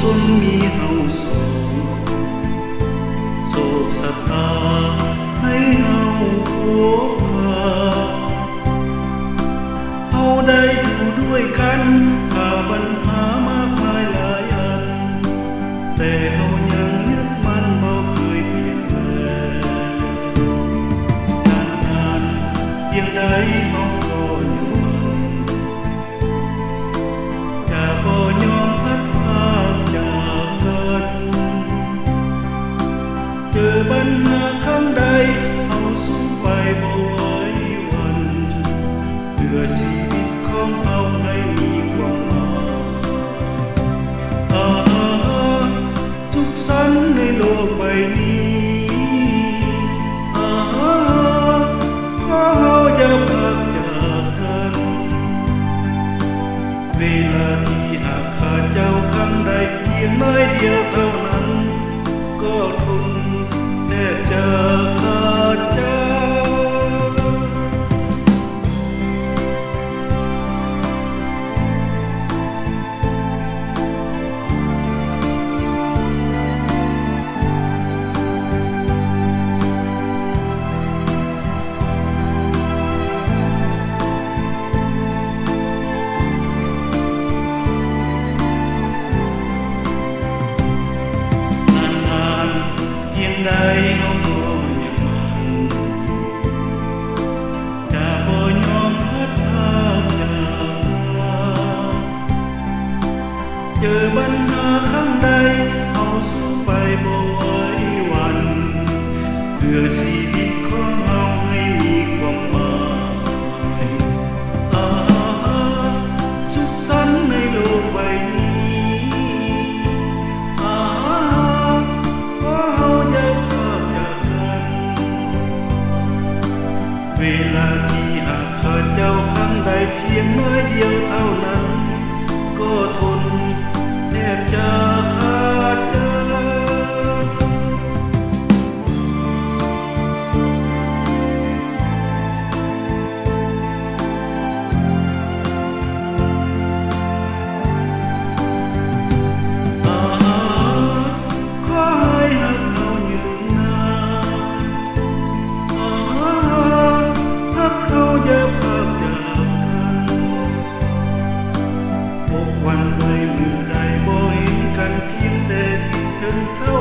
สนมีเฮาสองโศกสตาให้เฮาพบหาเฮาได้อยู่ด้วยกันผ่าปัญหามากมายหลายอันแต่เฮายังยึดมันบ่เคยเปลี่ยนแปลงนานๆเพียงใดเฮาก็ยังมันจะบ่ยอมพัดพรากจากกันเจอปัญหาครั้งใดเฮาสู้ไปบ่ไหววันเพื่อชีวิตของเฮาให้มีความหมายสุขสันต์ในโลกใบนี้ขอเฮาอย่าพรากจากกันเวลาที่หากขาดเจ้าครั้งใดเพียงน้อยเดียวเท่านั้นก็ทนแทบจะขาดใจใดเฮาบ่ยังมันจะบ่ยอมพัดพรากจากกันเจอปัญหาครั้งใดเฮาสู้ไปบ่ไหววันเพื่อชีวิตของเฮาให้มีความหมายสุขสันต์ในโลกใบนี้เวลาที่หากขาดเจ้าครั้งใดเพียงน้อยเดียวเท่านั้นก็ทนแทบจะขาดใจขอให้หักเฮายืนนานเขาอย่าพรากจากกันพบวันใดมือใดบ่เห็นกันเพียงแต่คิดถึงเท่า